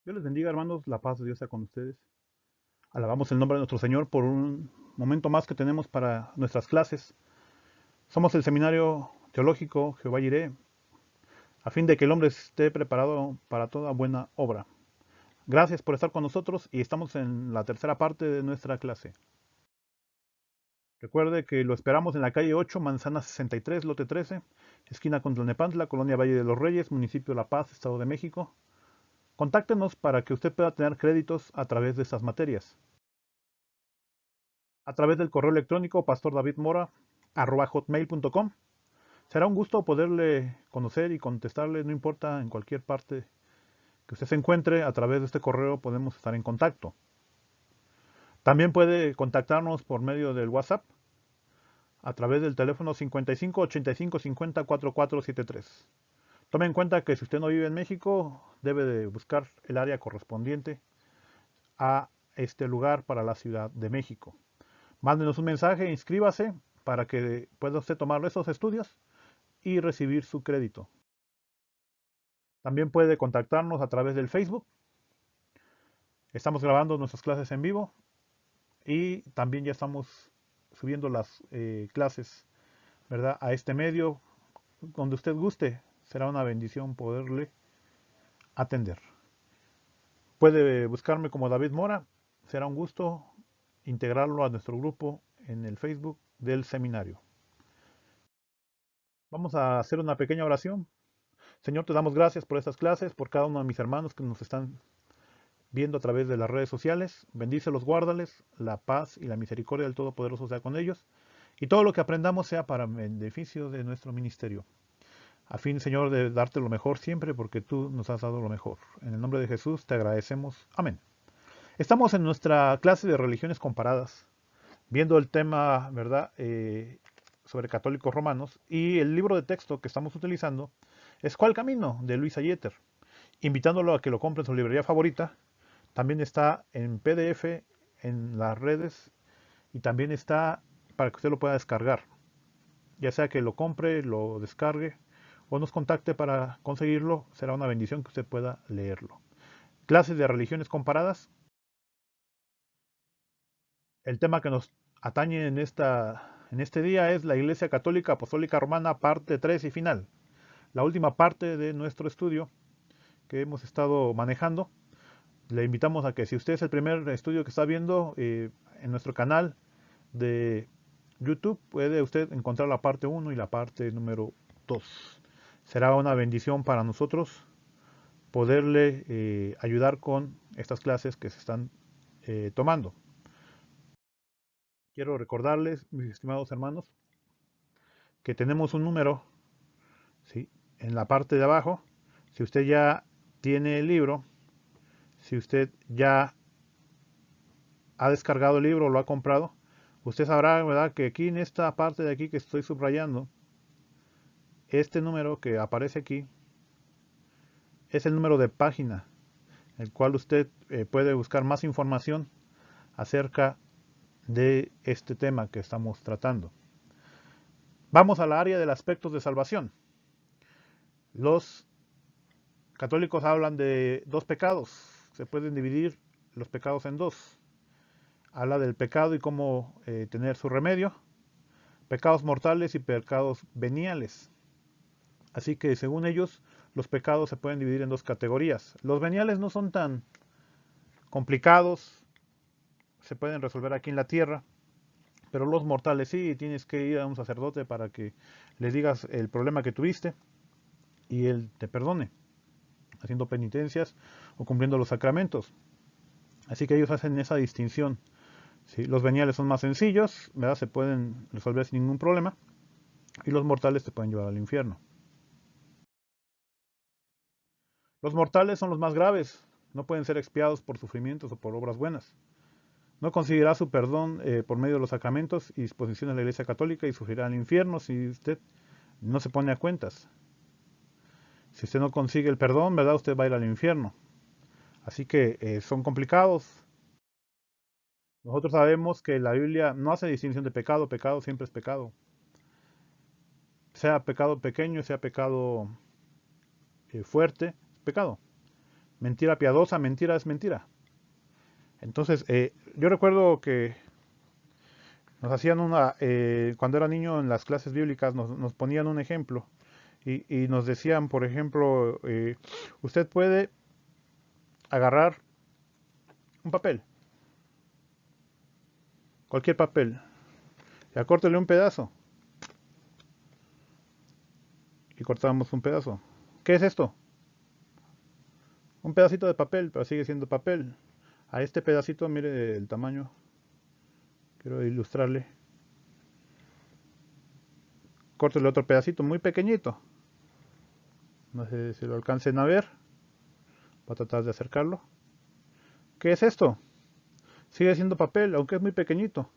Dios les bendiga, hermanos. La paz de Dios sea con ustedes. Alabamos el nombre de nuestro Señor por un momento más que tenemos para nuestras clases. Somos el Seminario Teológico Jehová Jireh, a fin de que el hombre esté preparado para toda buena obra. Gracias por estar con nosotros y estamos en la tercera parte de nuestra clase. Recuerde que lo esperamos en la calle 8, Manzana 63, lote 13, esquina con Tlalnepantla, Colonia Valle de los Reyes, municipio La Paz, Estado de México. Contáctenos para que usted pueda tener créditos a través de estas materias. A través del correo electrónico pastordavidmora@hotmail.com. Será un gusto poderle conocer y contestarle, no importa en cualquier parte que usted se encuentre, a través de este correo podemos estar en contacto. También puede contactarnos por medio del WhatsApp a través del teléfono 55 85 50 4473. Tome en cuenta que si usted no vive en México, debe de buscar el área correspondiente a este lugar para la Ciudad de México. Mándenos un mensaje, inscríbase para que pueda usted tomar esos estudios y recibir su crédito. También puede contactarnos a través del Facebook. Estamos grabando nuestras clases en vivo y también ya estamos subiendo las clases, ¿verdad?, a este medio. Donde usted guste, será una bendición poderle atender. Puede buscarme como David Mora. Será un gusto integrarlo a nuestro grupo en el Facebook del seminario. Vamos a hacer una pequeña oración. Señor, te damos gracias por estas clases, por cada uno de mis hermanos que nos están viendo a través de las redes sociales. Bendícelos, guárdales, la paz y la misericordia del Todopoderoso sea con ellos. Y todo lo que aprendamos sea para beneficio de nuestro ministerio. A fin, Señor, de darte lo mejor siempre, porque tú nos has dado lo mejor. En el nombre de Jesús te agradecemos. Amén. Estamos en nuestra clase de religiones comparadas, viendo el tema, ¿verdad?, sobre católicos romanos, y el libro de texto que estamos utilizando es ¿Cuál camino?, de Luis Ayeter, invitándolo a que lo compre en su librería favorita. También está en PDF en las redes y también está para que usted lo pueda descargar, ya sea que lo compre, lo descargue o nos contacte para conseguirlo. Será una bendición que usted pueda leerlo. Clases de religiones comparadas. El tema que nos atañe en este día es la Iglesia Católica Apostólica Romana, parte 3 y final. La última parte de nuestro estudio que hemos estado manejando. Le invitamos a que, si usted es el primer estudio que está viendo en nuestro canal de YouTube, puede usted encontrar la parte 1 y la parte número 2. Será una bendición para nosotros poderle ayudar con estas clases que se están tomando. Quiero recordarles, mis estimados hermanos, que tenemos un número, ¿sí?, en la parte de abajo. Si usted ya tiene el libro, si usted ya ha descargado el libro o lo ha comprado, usted sabrá, ¿verdad?, que aquí en esta parte de aquí que estoy subrayando, este número que aparece aquí es el número de página, el cual usted puede buscar más información acerca de este tema que estamos tratando. Vamos al área del aspectos de salvación. Los católicos hablan de dos pecados. Se pueden dividir los pecados en dos. Habla del pecado y cómo tener su remedio. Pecados mortales y pecados veniales. Así que según ellos, los pecados se pueden dividir en dos categorías. Los veniales no son tan complicados, se pueden resolver aquí en la tierra, pero los mortales sí. Tienes que ir a un sacerdote para que le digas el problema que tuviste y él te perdone, haciendo penitencias o cumpliendo los sacramentos. Así que ellos hacen esa distinción. ¿Sí? Los veniales son más sencillos, ¿verdad?, se pueden resolver sin ningún problema, y los mortales te pueden llevar al infierno. Los mortales son los más graves, no pueden ser expiados por sufrimientos o por obras buenas. No conseguirá su perdón por medio de los sacramentos y disposiciones de la Iglesia Católica y sufrirá el infierno si usted no se pone a cuentas. Si usted no consigue el perdón, ¿verdad?, usted va a ir al infierno. Así que son complicados. Nosotros sabemos que la Biblia no hace distinción de pecado. Pecado siempre es pecado. Sea pecado pequeño, sea pecado fuerte, es pecado. Mentira piadosa, mentira es mentira. Entonces, yo recuerdo que nos hacían cuando era niño en las clases bíblicas nos ponían un ejemplo y nos decían, por ejemplo, usted puede agarrar un papel, cualquier papel, y acórtele un pedazo y cortábamos un pedazo. ¿Qué es esto? Un pedacito de papel, pero sigue siendo papel. A este pedacito, mire el tamaño, quiero ilustrarle. Córtele otro pedacito muy pequeñito. No sé si lo alcancen a ver. Voy a tratar de acercarlo. ¿Qué es esto? Sigue siendo papel, aunque es muy pequeñito.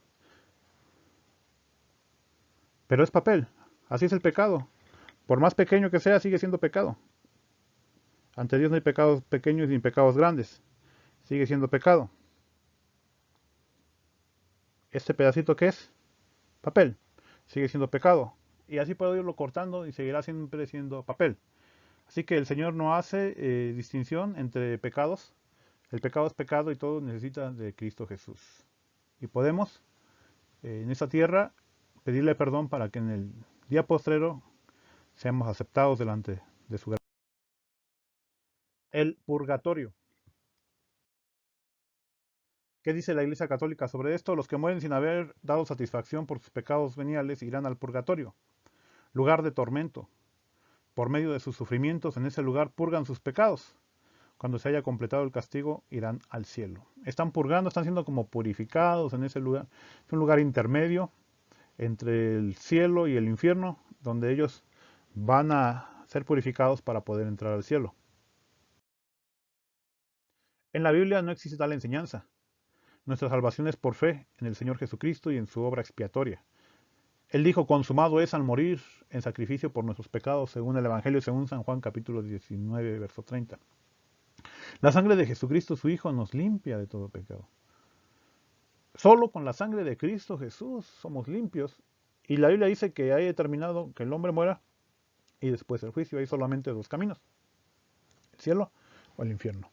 Pero es papel. Así es el pecado. Por más pequeño que sea, sigue siendo pecado. Ante Dios no hay pecados pequeños ni pecados grandes. Sigue siendo pecado. ¿Este pedacito qué es? Papel. Sigue siendo pecado. Y así puedo irlo cortando y seguirá siempre siendo papel. Así que el Señor no hace distinción entre pecados. El pecado es pecado y todo necesita de Cristo Jesús. Y podemos en esta tierra pedirle perdón para que en el día postrero seamos aceptados delante de su gracia. El purgatorio. ¿Qué dice la Iglesia Católica sobre esto? Los que mueren sin haber dado satisfacción por sus pecados veniales irán al purgatorio, lugar de tormento. Por medio de sus sufrimientos en ese lugar purgan sus pecados. Cuando se haya completado el castigo irán al cielo. Están purgando, están siendo como purificados en ese lugar. Es un lugar intermedio entre el cielo y el infierno, donde ellos van a ser purificados para poder entrar al cielo. En la Biblia no existe tal enseñanza. Nuestra salvación es por fe en el Señor Jesucristo y en su obra expiatoria. Él dijo, consumado es al morir en sacrificio por nuestros pecados, según el Evangelio, según San Juan capítulo 19, verso 30. La sangre de Jesucristo, su Hijo, nos limpia de todo pecado. Solo con la sangre de Cristo Jesús somos limpios. Y la Biblia dice que hay determinado que el hombre muera y después el juicio. Hay solamente dos caminos, el cielo o el infierno.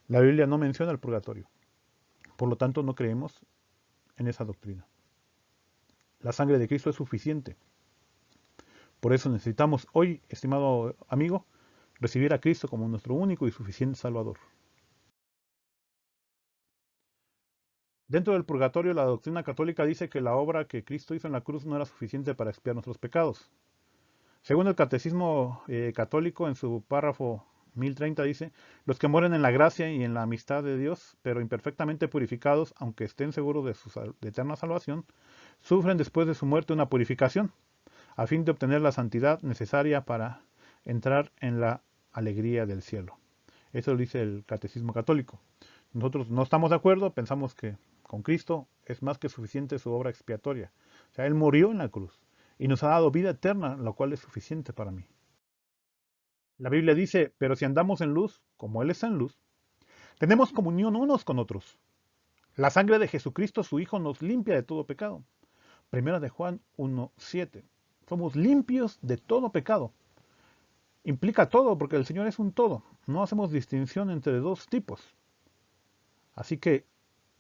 La Biblia no menciona el purgatorio. Por lo tanto, no creemos en esa doctrina. La sangre de Cristo es suficiente. Por eso necesitamos hoy, estimado amigo, recibir a Cristo como nuestro único y suficiente Salvador. Dentro del purgatorio, la doctrina católica dice que la obra que Cristo hizo en la cruz no era suficiente para expiar nuestros pecados. Según el Catecismo Católico, en su párrafo 1030 dice, los que mueren en la gracia y en la amistad de Dios, pero imperfectamente purificados, aunque estén seguros de su eterna salvación, sufren después de su muerte una purificación, a fin de obtener la santidad necesaria para entrar en la alegría del cielo. Eso lo dice el Catecismo Católico. Nosotros no estamos de acuerdo, pensamos que con Cristo es más que suficiente su obra expiatoria. O sea, Él murió en la cruz y nos ha dado vida eterna, lo cual es suficiente para mí. La Biblia dice, pero si andamos en luz, como Él está en luz, tenemos comunión unos con otros. La sangre de Jesucristo, su Hijo, nos limpia de todo pecado. Primera de Juan 1:7. Somos limpios de todo pecado. Implica todo, porque el Señor es un todo. No hacemos distinción entre dos tipos. Así que,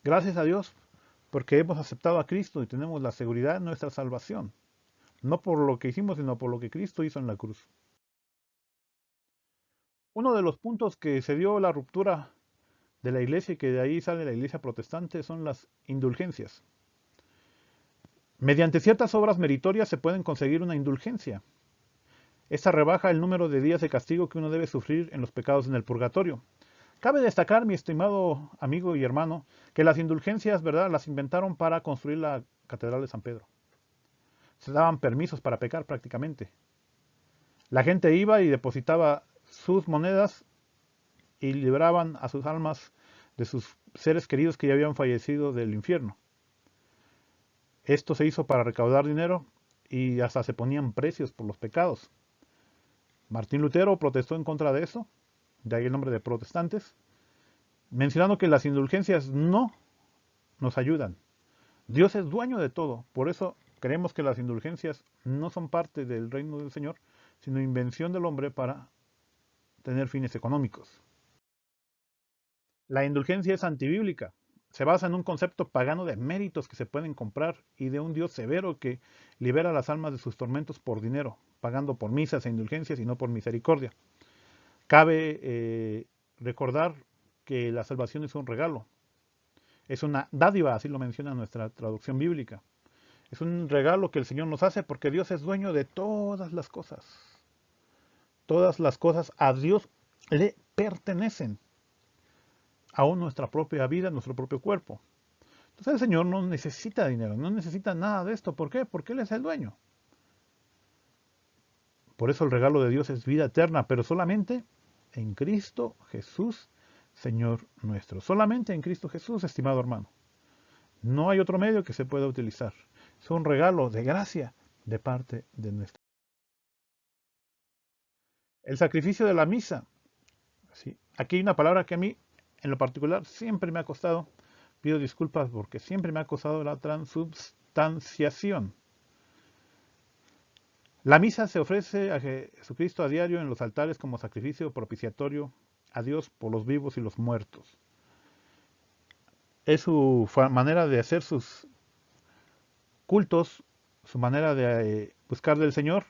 gracias a Dios, porque hemos aceptado a Cristo y tenemos la seguridad de nuestra salvación. No por lo que hicimos, sino por lo que Cristo hizo en la cruz. Uno de los puntos que se dio la ruptura de la iglesia y que de ahí sale la iglesia protestante son las indulgencias. Mediante ciertas obras meritorias se pueden conseguir una indulgencia. Esta rebaja el número de días de castigo que uno debe sufrir en los pecados en el purgatorio. Cabe destacar, mi estimado amigo y hermano, que las indulgencias, ¿verdad?, las inventaron para construir la Catedral de San Pedro. Se daban permisos para pecar prácticamente. La gente iba y depositaba sus monedas y libraban a sus almas de sus seres queridos que ya habían fallecido del infierno. Esto se hizo para recaudar dinero y hasta se ponían precios por los pecados. Martín Lutero protestó en contra de eso, de ahí el nombre de protestantes, mencionando que las indulgencias no nos ayudan. Dios es dueño de todo, por eso creemos que las indulgencias no son parte del reino del Señor, sino invención del hombre para tener fines económicos. La indulgencia es antibíblica. Se basa en un concepto pagano de méritos que se pueden comprar y de un Dios severo que libera a las almas de sus tormentos por dinero, pagando por misas e indulgencias y no por misericordia. Cabe recordar que la salvación es un regalo, es una dádiva, así lo menciona nuestra traducción bíblica. Es un regalo que el Señor nos hace porque Dios es dueño de todas las cosas. Todas las cosas a Dios le pertenecen, aún nuestra propia vida, nuestro propio cuerpo. Entonces el Señor no necesita dinero, no necesita nada de esto. ¿Por qué? Porque Él es el dueño. Por eso el regalo de Dios es vida eterna, pero solamente en Cristo Jesús, Señor nuestro. Solamente en Cristo Jesús, estimado hermano. No hay otro medio que se pueda utilizar. Es un regalo de gracia de parte de nuestro. El sacrificio de la misa. ¿Sí? Aquí hay una palabra que a mí, en lo particular, siempre me ha costado. Pido disculpas porque siempre me ha costado la transubstanciación. La misa se ofrece a Jesucristo a diario en los altares como sacrificio propiciatorio a Dios por los vivos y los muertos. Es su manera de hacer sus cultos, su manera de buscar del Señor,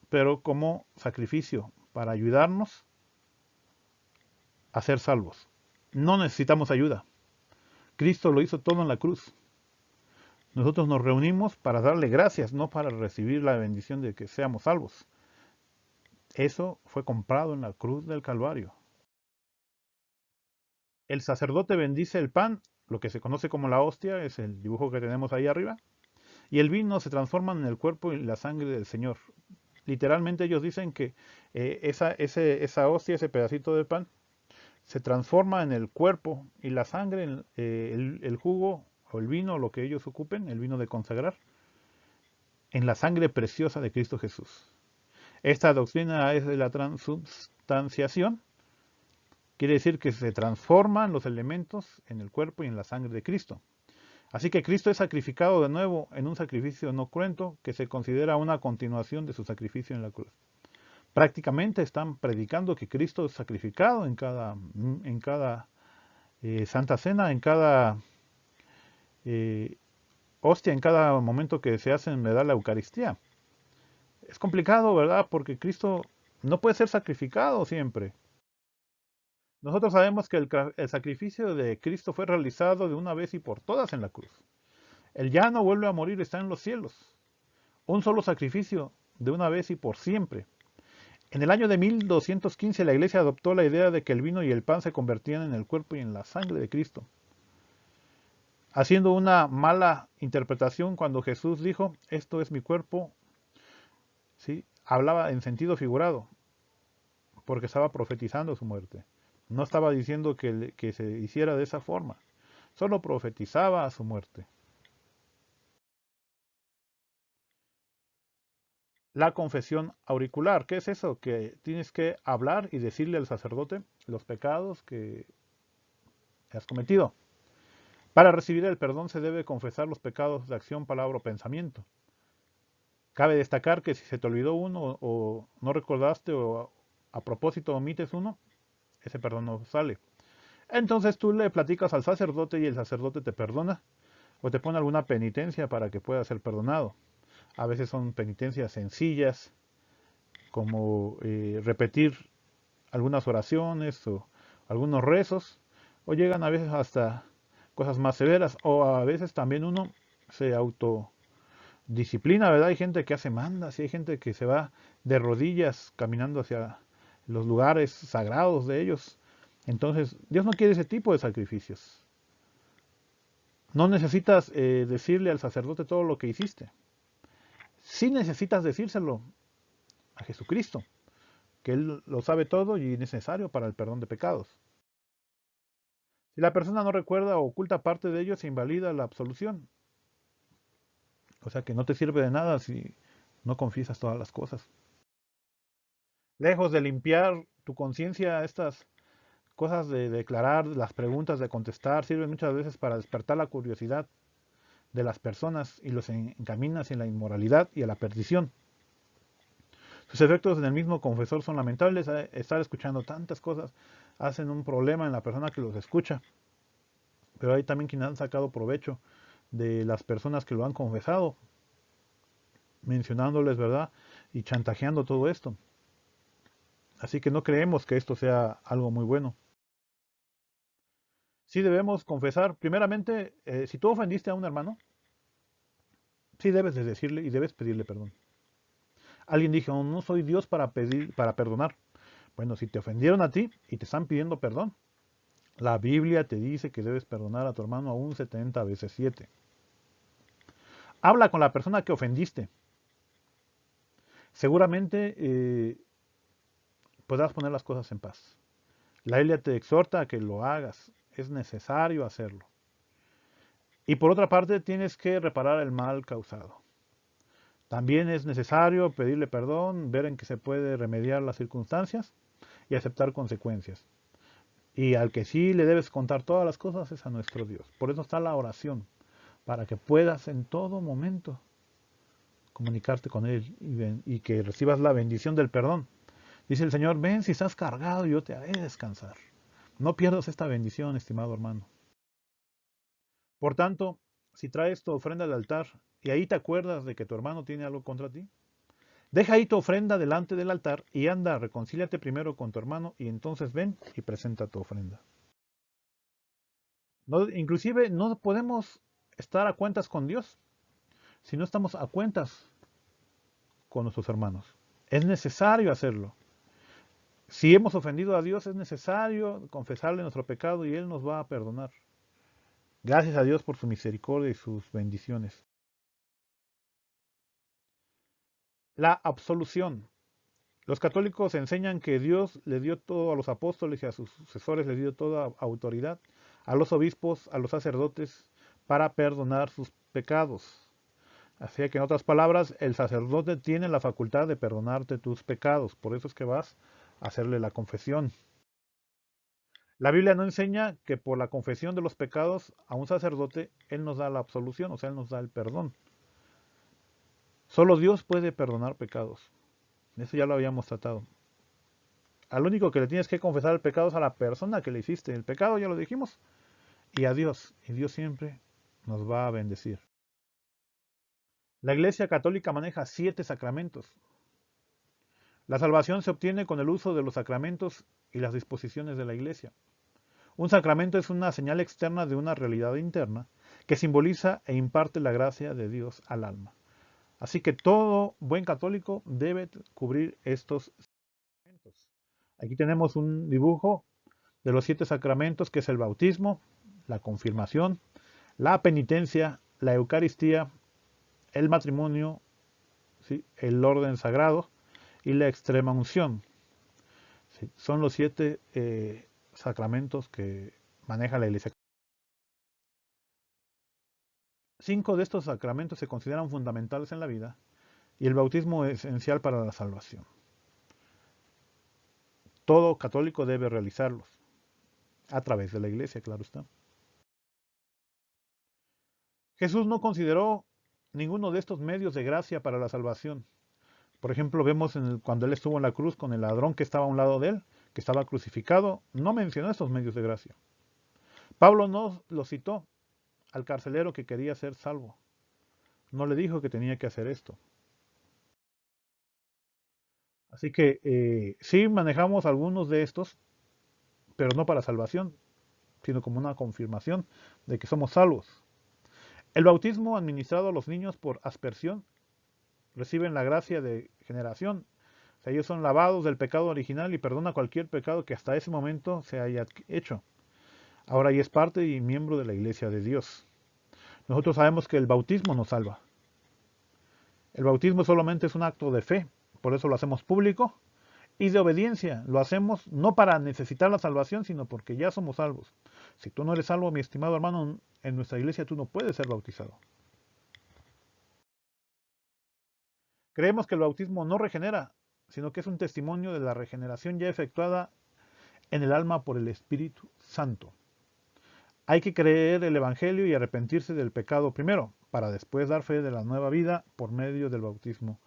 pero como sacrificio para ayudarnos a ser salvos. No necesitamos ayuda. Cristo lo hizo todo en la cruz. Nosotros nos reunimos para darle gracias, no para recibir la bendición de que seamos salvos. Eso fue comprado en la cruz del Calvario. El sacerdote bendice el pan, lo que se conoce como la hostia, es el dibujo que tenemos ahí arriba, y el vino se transforma en el cuerpo y la sangre del Señor. Literalmente ellos dicen que esa hostia, ese pedacito de pan, se transforma en el cuerpo y la sangre, en el jugo o el vino, lo que ellos ocupen, el vino de consagrar, en la sangre preciosa de Cristo Jesús. Esta doctrina es de la transubstanciación. Quiere decir que se transforman los elementos en el cuerpo y en la sangre de Cristo. Así que Cristo es sacrificado de nuevo en un sacrificio no cruento que se considera una continuación de su sacrificio en la cruz. Prácticamente están predicando que Cristo es sacrificado en cada Santa Cena, en cada hostia, en cada momento que se hace en verdad la Eucaristía. Es complicado, ¿verdad? Porque Cristo no puede ser sacrificado siempre. Nosotros sabemos que el sacrificio de Cristo fue realizado de una vez y por todas en la cruz. Él ya no vuelve a morir, está en los cielos. Un solo sacrificio de una vez y por siempre. En el año de 1215 la Iglesia adoptó la idea de que el vino y el pan se convertían en el cuerpo y en la sangre de Cristo, haciendo una mala interpretación cuando Jesús dijo, esto es mi cuerpo. ¿Sí? Hablaba en sentido figurado, porque estaba profetizando su muerte. No estaba diciendo que se hiciera de esa forma, solo profetizaba a su muerte. La confesión auricular, ¿qué es eso? Que tienes que hablar y decirle al sacerdote los pecados que has cometido. Para recibir el perdón se debe confesar los pecados de acción, palabra o pensamiento. Cabe destacar que si se te olvidó uno o no recordaste o a propósito omites uno, ese perdón no sale. Entonces tú le platicas al sacerdote y el sacerdote te perdona o te pone alguna penitencia para que pueda ser perdonado. A veces son penitencias sencillas, como repetir algunas oraciones o algunos rezos, o llegan a veces hasta cosas más severas, o a veces también uno se autodisciplina, ¿verdad? Hay gente que hace mandas y hay gente que se va de rodillas caminando hacia los lugares sagrados de ellos. Entonces, Dios no quiere ese tipo de sacrificios. No necesitas decirle al sacerdote todo lo que hiciste. Sí necesitas decírselo a Jesucristo, que Él lo sabe todo y es necesario para el perdón de pecados. Si la persona no recuerda o oculta parte de ello, se invalida la absolución. O sea que no te sirve de nada si no confiesas todas las cosas. Lejos de limpiar tu conciencia, estas cosas de declarar, las preguntas de contestar, sirven muchas veces para despertar la curiosidad de las personas y los encamina hacia la inmoralidad y a la perdición. Sus efectos en el mismo confesor son lamentables. Estar escuchando tantas cosas hacen un problema en la persona que los escucha. Pero hay también quienes han sacado provecho de las personas que lo han confesado, mencionándoles, ¿verdad? Y chantajeando todo esto. Así que no creemos que esto sea algo muy bueno. Sí debemos confesar, primeramente, si tú ofendiste a un hermano, sí debes de decirle y debes pedirle perdón. Alguien dijo, no soy Dios para perdonar. Bueno, si te ofendieron a ti y te están pidiendo perdón, la Biblia te dice que debes perdonar a tu hermano aún 70 veces 7. Habla con la persona que ofendiste. Seguramente podrás poner las cosas en paz. La Biblia te exhorta a que lo hagas. Es necesario hacerlo. Y por otra parte, tienes que reparar el mal causado. También es necesario pedirle perdón, ver en qué se puede remediar las circunstancias y aceptar consecuencias. Y al que sí le debes contar todas las cosas es a nuestro Dios. Por eso está la oración, para que puedas en todo momento comunicarte con Él y que recibas la bendición del perdón. Dice el Señor, ven si estás cargado, yo te haré descansar. No pierdas esta bendición, estimado hermano. Por tanto, si traes tu ofrenda al altar y ahí te acuerdas de que tu hermano tiene algo contra ti, deja ahí tu ofrenda delante del altar y anda, reconcíliate primero con tu hermano y entonces ven y presenta tu ofrenda. No, inclusive no podemos estar a cuentas con Dios si no estamos a cuentas con nuestros hermanos. Es necesario hacerlo. Si hemos ofendido a Dios, es necesario confesarle nuestro pecado y Él nos va a perdonar. Gracias a Dios por su misericordia y sus bendiciones. La absolución. Los católicos enseñan que Dios le dio todo a los apóstoles y a sus sucesores, les dio toda autoridad, a los obispos, a los sacerdotes, para perdonar sus pecados. Así que en otras palabras, el sacerdote tiene la facultad de perdonarte tus pecados. Por eso es que vas a hacerle la confesión. La Biblia no enseña que por la confesión de los pecados a un sacerdote, Él nos da la absolución, o sea, Él nos da el perdón. Solo Dios puede perdonar pecados. Eso ya lo habíamos tratado. Al único que le tienes que confesar el pecado es a la persona que le hiciste. El pecado ya lo dijimos. Y a Dios. Y Dios siempre nos va a bendecir. La Iglesia Católica maneja 7 sacramentos. La salvación se obtiene con el uso de los sacramentos y las disposiciones de la Iglesia. Un sacramento es una señal externa de una realidad interna que simboliza e imparte la gracia de Dios al alma. Así que todo buen católico debe cubrir estos sacramentos. Aquí tenemos un dibujo de los 7 sacramentos, que es el bautismo, la confirmación, la penitencia, la Eucaristía, el matrimonio, ¿sí?, el orden sagrado y la extrema unción. ¿Sí? Son los 7 sacramentos que maneja la Iglesia. 5 de estos sacramentos se consideran fundamentales en la vida y el bautismo es esencial para la salvación. Todo católico debe realizarlos, a través de la Iglesia, claro está. Jesús no consideró ninguno de estos medios de gracia para la salvación. Por ejemplo, vemos cuando Él estuvo en la cruz con el ladrón que estaba a un lado de Él, que estaba crucificado, no mencionó estos medios de gracia. Pablo no lo citó al carcelero que quería ser salvo. No le dijo que tenía que hacer esto. Así que sí manejamos algunos de estos, pero no para salvación, sino como una confirmación de que somos salvos. El bautismo administrado a los niños por aspersión reciben la gracia de generación. O sea, ellos son lavados del pecado original y perdona cualquier pecado que hasta ese momento se haya hecho. Ahora ya es parte y miembro de la Iglesia de Dios. Nosotros sabemos que el bautismo nos salva. El bautismo solamente es un acto de fe, por eso lo hacemos público, y de obediencia. Lo hacemos no para necesitar la salvación, sino porque ya somos salvos. Si tú no eres salvo, mi estimado hermano, en nuestra iglesia tú no puedes ser bautizado. Creemos que el bautismo no regenera, sino que es un testimonio de la regeneración ya efectuada en el alma por el Espíritu Santo. Hay que creer el Evangelio y arrepentirse del pecado primero, para después dar fe de la nueva vida por medio del bautismo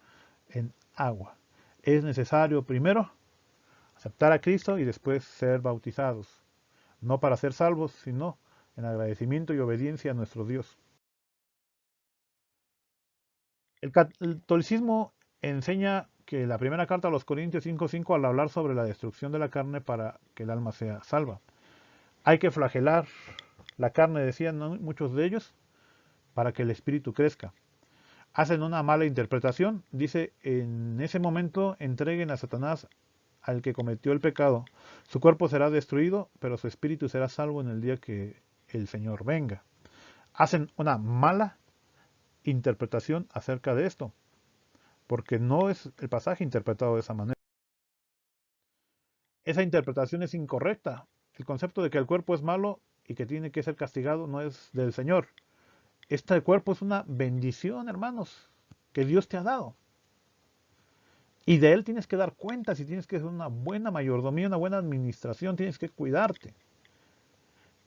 en agua. es necesario primero aceptar a Cristo y después ser bautizados, no para ser salvos, sino en agradecimiento y obediencia a nuestro Dios. El catolicismo enseña que la primera carta a los Corintios 5:5 al hablar sobre la destrucción de la carne para que el alma sea salva. Hay que flagelar la carne, decían muchos de ellos, para que el espíritu crezca. Hacen una mala interpretación, dice, en ese momento entreguen a Satanás al que cometió el pecado. Su cuerpo será destruido, pero su espíritu será salvo en el día que el Señor venga. Hacen una mala interpretación acerca de esto, porque no es el pasaje interpretado de esa manera. Esa interpretación es incorrecta. El concepto de que el cuerpo es malo y que tiene que ser castigado no es del Señor. Este cuerpo es una bendición, hermanos, que Dios te ha dado. Y de él tienes que dar cuentas y tienes que hacer una buena mayordomía, una buena administración, tienes que cuidarte.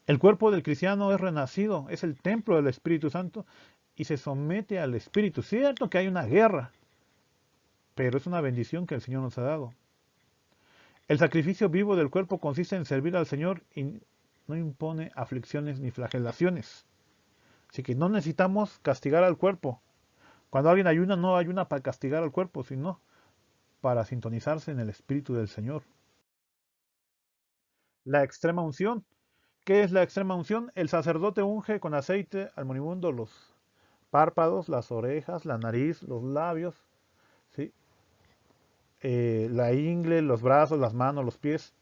El cuerpo del cristiano es renacido, es el templo del Espíritu Santo y se somete al Espíritu. Cierto que hay una guerra, pero es una bendición que el Señor nos ha dado. El sacrificio vivo del cuerpo consiste en servir al Señor y no impone aflicciones ni flagelaciones. Así que no necesitamos castigar al cuerpo. Cuando alguien ayuna, no ayuna para castigar al cuerpo, sino para sintonizarse en el Espíritu del Señor. La extrema unción. ¿Qué es la extrema unción? El sacerdote unge con aceite al moribundo los párpados, las orejas, la nariz, los labios, ¿sí? La ingle, los brazos, las manos, los pies.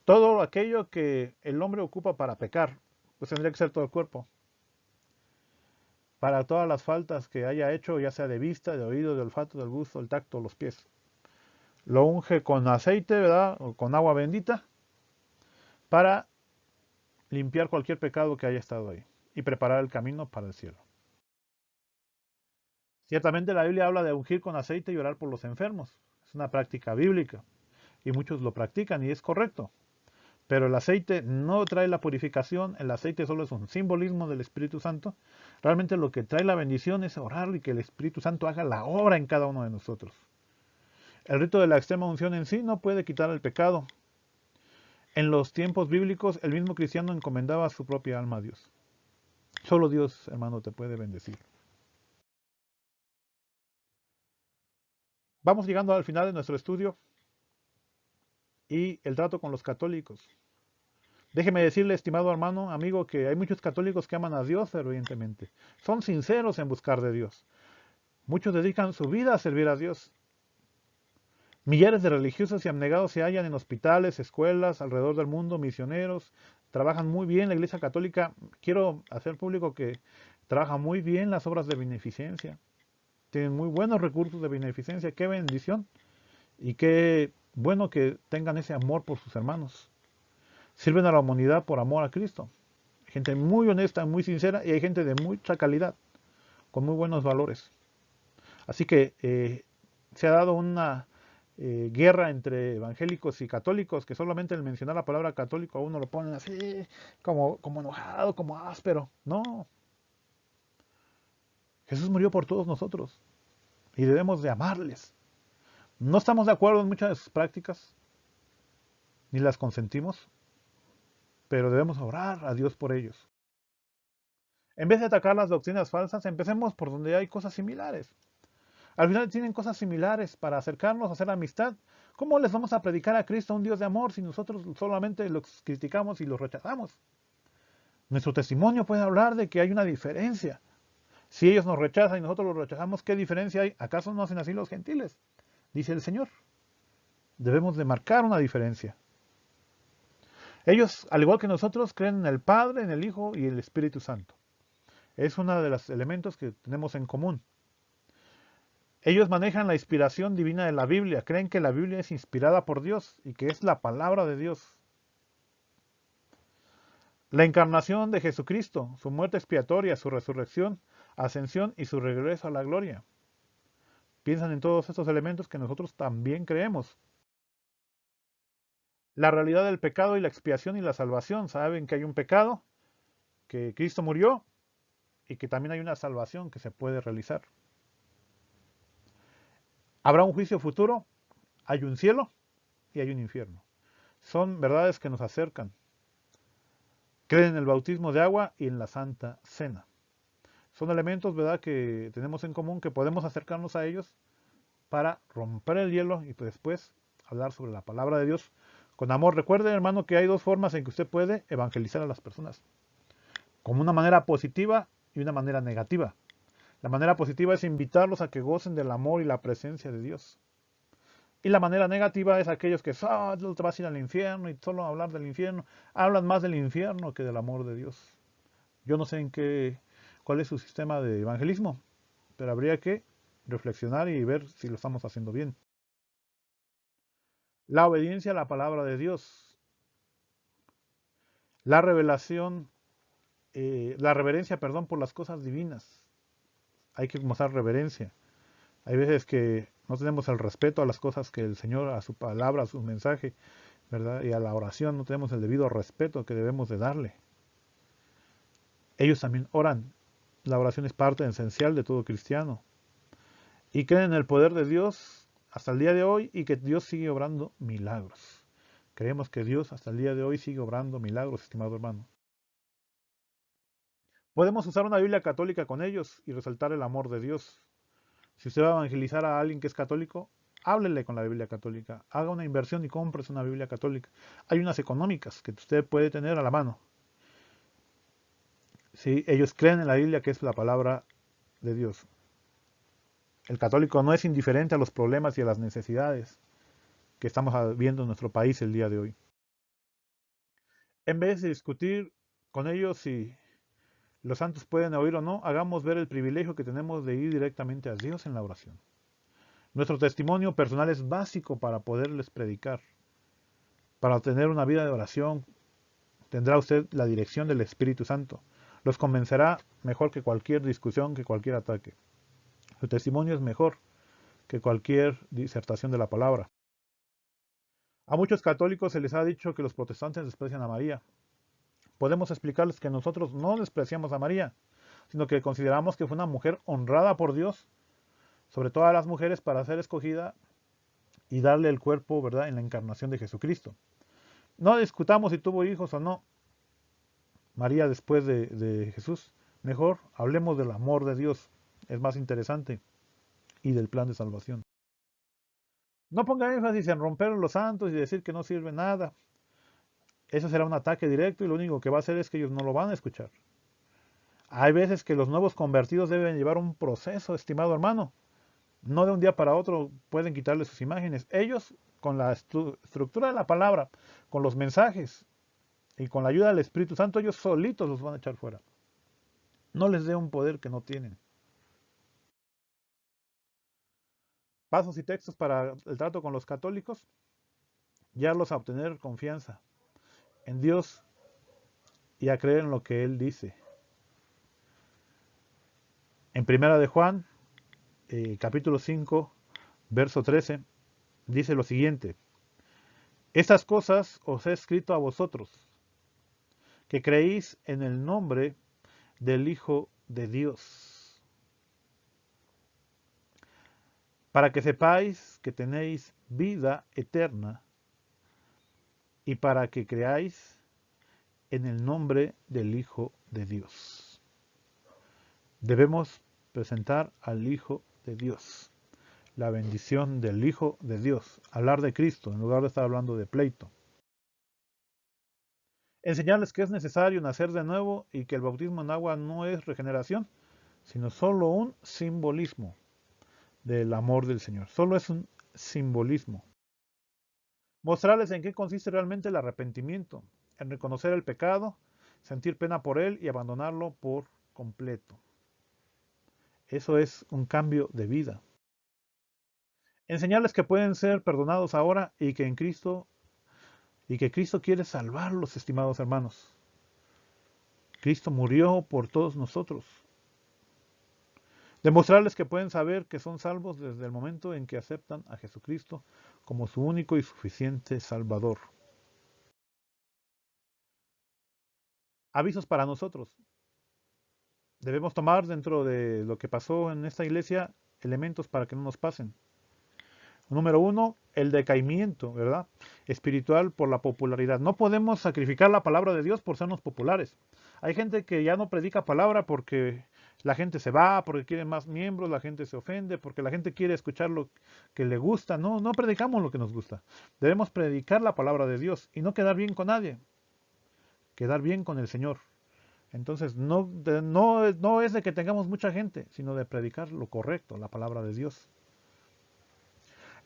Todo aquello que el hombre ocupa para pecar, pues tendría que ser todo el cuerpo. Para todas las faltas que haya hecho, ya sea de vista, de oído, de olfato, del gusto, el tacto, los pies. Lo unge con aceite, ¿verdad? O con agua bendita, para limpiar cualquier pecado que haya estado ahí y preparar el camino para el cielo. Ciertamente la Biblia habla de ungir con aceite y orar por los enfermos. Es una práctica bíblica y muchos lo practican y es correcto. Pero el aceite no trae la purificación, el aceite solo es un simbolismo del Espíritu Santo. Realmente lo que trae la bendición es orar y que el Espíritu Santo haga la obra en cada uno de nosotros. El rito de la extrema unción en sí no puede quitar el pecado. En los tiempos bíblicos el mismo cristiano encomendaba su propia alma a Dios. Solo Dios, hermano, te puede bendecir. Vamos llegando al final de nuestro estudio y el trato con los católicos. Déjeme decirle, estimado hermano, amigo, que hay muchos católicos que aman a Dios fervientemente. Son sinceros en buscar de Dios. Muchos dedican su vida a servir a Dios. Millares de religiosos y abnegados se hallan en hospitales, escuelas, alrededor del mundo, misioneros. Trabajan muy bien la Iglesia Católica. Quiero hacer público que trabaja muy bien las obras de beneficencia. Tienen muy buenos recursos de beneficencia. ¡Qué bendición! Y qué bueno que tengan ese amor por sus hermanos. Sirven a la humanidad por amor a Cristo. Hay gente muy honesta, muy sincera y hay gente de mucha calidad, con muy buenos valores. Así que se ha dado una guerra entre evangélicos y católicos, que solamente el mencionar la palabra católico a uno lo ponen así, como enojado, como áspero. No, Jesús murió por todos nosotros y debemos de amarles. No estamos de acuerdo en muchas de sus prácticas, ni las consentimos, pero debemos orar a Dios por ellos. En vez de atacar las doctrinas falsas, empecemos por donde hay cosas similares. Al final tienen cosas similares para acercarnos a hacer amistad. ¿Cómo les vamos a predicar a Cristo, un Dios de amor, si nosotros solamente los criticamos y los rechazamos? Nuestro testimonio puede hablar de que hay una diferencia. Si ellos nos rechazan y nosotros los rechazamos, ¿qué diferencia hay? ¿Acaso no hacen así los gentiles? Dice el Señor. Debemos de marcar una diferencia. Ellos, al igual que nosotros, creen en el Padre, en el Hijo y el Espíritu Santo. Es uno de los elementos que tenemos en común. Ellos manejan la inspiración divina de la Biblia, creen que la Biblia es inspirada por Dios y que es la palabra de Dios. La encarnación de Jesucristo, su muerte expiatoria, su resurrección, ascensión y su regreso a la gloria. Piensan en todos estos elementos que nosotros también creemos. La realidad del pecado y la expiación y la salvación. Saben que hay un pecado, que Cristo murió y que también hay una salvación que se puede realizar. ¿Habrá un juicio futuro? Hay un cielo y hay un infierno. Son verdades que nos acercan. Creen en el bautismo de agua y en la Santa Cena. Son elementos, ¿verdad?, que tenemos en común, que podemos acercarnos a ellos para romper el hielo y después hablar sobre la palabra de Dios con amor. Recuerde, hermano, que hay dos formas en que usted puede evangelizar a las personas. Como una manera positiva y una manera negativa. La manera positiva es invitarlos a que gocen del amor y la presencia de Dios. Y la manera negativa es aquellos que solo te vas a ir al infierno y solo hablar del infierno. Hablan más del infierno que del amor de Dios. Yo no sé cuál es su sistema de evangelismo, pero habría que reflexionar y ver si lo estamos haciendo bien. La obediencia a la palabra de Dios. La revelación, la reverencia, perdón, por las cosas divinas. Hay que mostrar reverencia. Hay veces que no tenemos el respeto a las cosas que el Señor, a su palabra, a su mensaje, ¿verdad? Y a la oración no tenemos el debido respeto que debemos de darle. Ellos también oran. La oración es parte esencial de todo cristiano. Y creen en el poder de Dios hasta el día de hoy y que Dios sigue obrando milagros. Creemos que Dios hasta el día de hoy sigue obrando milagros, estimado hermano. Podemos usar una Biblia católica con ellos y resaltar el amor de Dios. Si usted va a evangelizar a alguien que es católico, háblele con la Biblia católica. Haga una inversión y compres una Biblia católica. Hay unas económicas que usted puede tener a la mano. Si ellos creen en la Biblia, que es la palabra de Dios. El católico no es indiferente a los problemas y a las necesidades que estamos viendo en nuestro país el día de hoy. En vez de discutir con ellos si los santos pueden oír o no, hagamos ver el privilegio que tenemos de ir directamente a Dios en la oración. Nuestro testimonio personal es básico para poderles predicar. Para tener una vida de oración, tendrá usted la dirección del Espíritu Santo. Los convencerá mejor que cualquier discusión, que cualquier ataque. Su testimonio es mejor que cualquier disertación de la palabra. A muchos católicos se les ha dicho que los protestantes desprecian a María. Podemos explicarles que nosotros no despreciamos a María, sino que consideramos que fue una mujer honrada por Dios, sobre todas las mujeres, para ser escogida y darle el cuerpo, ¿verdad?, en la encarnación de Jesucristo. No discutamos si tuvo hijos o no María después de Jesús. Mejor hablemos del amor de Dios, es más interesante, y del plan de salvación. No ponga énfasis en romper los santos y decir que no sirve nada. Eso será un ataque directo y lo único que va a hacer es que ellos no lo van a escuchar. Hay veces que los nuevos convertidos deben llevar un proceso, estimado hermano. No de un día para otro pueden quitarle sus imágenes. Ellos, con la estructura de la palabra, con los mensajes y con la ayuda del Espíritu Santo, ellos solitos los van a echar fuera. No les dé un poder que no tienen. Pasos y textos para el trato con los católicos. Guiarlos a obtener confianza en Dios y a creer en lo que Él dice. En Primera de Juan, capítulo 5, verso 13, dice lo siguiente: Estas cosas os he escrito a vosotros, que creéis en el nombre del Hijo de Dios, para que sepáis que tenéis vida eterna y para que creáis en el nombre del Hijo de Dios. Debemos presentar al Hijo de Dios, la bendición del Hijo de Dios, hablar de Cristo en lugar de estar hablando de pleito. Enseñarles que es necesario nacer de nuevo y que el bautismo en agua no es regeneración, sino solo un simbolismo del amor del Señor. Solo es un simbolismo. Mostrarles en qué consiste realmente el arrepentimiento, en reconocer el pecado, sentir pena por él y abandonarlo por completo. Eso es un cambio de vida. Enseñarles que pueden ser perdonados ahora y que Cristo quiere salvarlos, estimados hermanos. Cristo murió por todos nosotros. Demostrarles que pueden saber que son salvos desde el momento en que aceptan a Jesucristo como su único y suficiente Salvador. Avisos para nosotros. Debemos tomar dentro de lo que pasó en esta iglesia elementos para que no nos pasen. Número uno, el decaimiento, ¿verdad? Espiritual por la popularidad. No podemos sacrificar la palabra de Dios por sernos populares. Hay gente que ya no predica palabra porque la gente se va, porque quiere más miembros, la gente se ofende, porque la gente quiere escuchar lo que le gusta. No, no predicamos lo que nos gusta. Debemos predicar la palabra de Dios y no quedar bien con nadie, quedar bien con el Señor. Entonces, no es de que tengamos mucha gente, sino de predicar lo correcto, la palabra de Dios.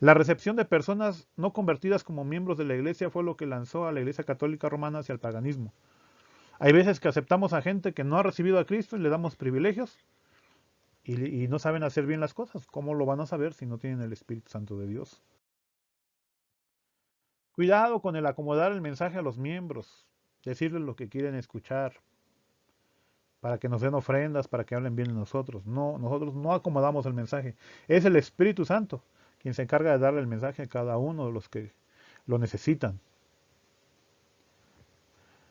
La recepción de personas no convertidas como miembros de la iglesia fue lo que lanzó a la iglesia católica romana hacia el paganismo. Hay veces que aceptamos a gente que no ha recibido a Cristo y le damos privilegios y no saben hacer bien las cosas. ¿Cómo lo van a saber si no tienen el Espíritu Santo de Dios? Cuidado con el acomodar el mensaje a los miembros, decirles lo que quieren escuchar, para que nos den ofrendas, para que hablen bien de nosotros. No, nosotros no acomodamos el mensaje. Es el Espíritu Santo quien se encarga de darle el mensaje a cada uno de los que lo necesitan.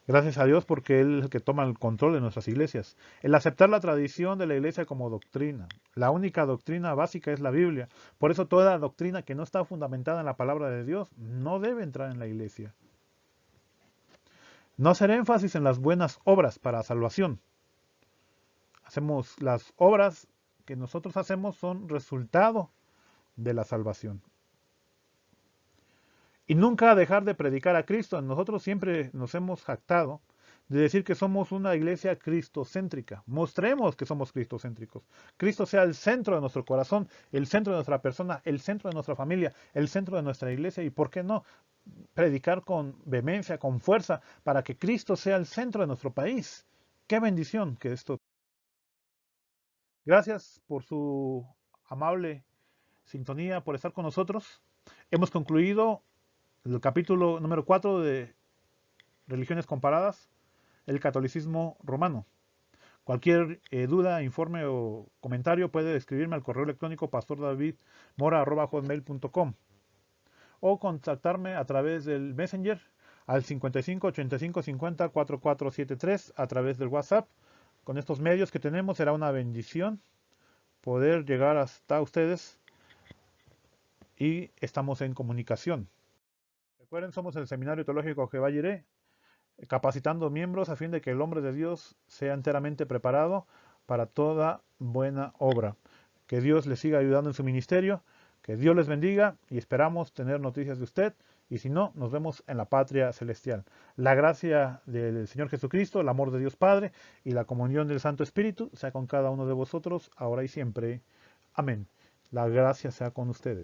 Gracias a Dios porque Él es el que toma el control de nuestras iglesias. El aceptar la tradición de la iglesia como doctrina. La única doctrina básica es la Biblia. Por eso toda doctrina que no está fundamentada en la palabra de Dios no debe entrar en la iglesia. No hacer énfasis en las buenas obras para salvación. Las obras que nosotros hacemos son resultado de la salvación. Y nunca dejar de predicar a Cristo. Nosotros siempre nos hemos jactado de decir que somos una iglesia cristocéntrica. Mostremos que somos cristocéntricos. Cristo sea el centro de nuestro corazón, el centro de nuestra persona, el centro de nuestra familia, el centro de nuestra iglesia. Y por qué no predicar con vehemencia, con fuerza, para que Cristo sea el centro de nuestro país. Qué bendición que esto. Gracias por su amable sintonía, por estar con nosotros. Hemos concluido el capítulo número 4 de Religiones Comparadas, el catolicismo romano. Cualquier duda, informe o comentario puede escribirme al correo electrónico pastordavidmora@hotmail.com o contactarme a través del Messenger al 55 85 50 4473 a través del WhatsApp. Con estos medios que tenemos será una bendición poder llegar hasta ustedes y estamos en comunicación. Recuerden, somos el Seminario Teológico Jehová Jireh, capacitando miembros a fin de que el hombre de Dios sea enteramente preparado para toda buena obra. Que Dios les siga ayudando en su ministerio, que Dios les bendiga y esperamos tener noticias de usted y si no, nos vemos en la patria celestial. La gracia del Señor Jesucristo, el amor de Dios Padre y la comunión del Santo Espíritu sea con cada uno de vosotros, ahora y siempre. Amén. La gracia sea con ustedes.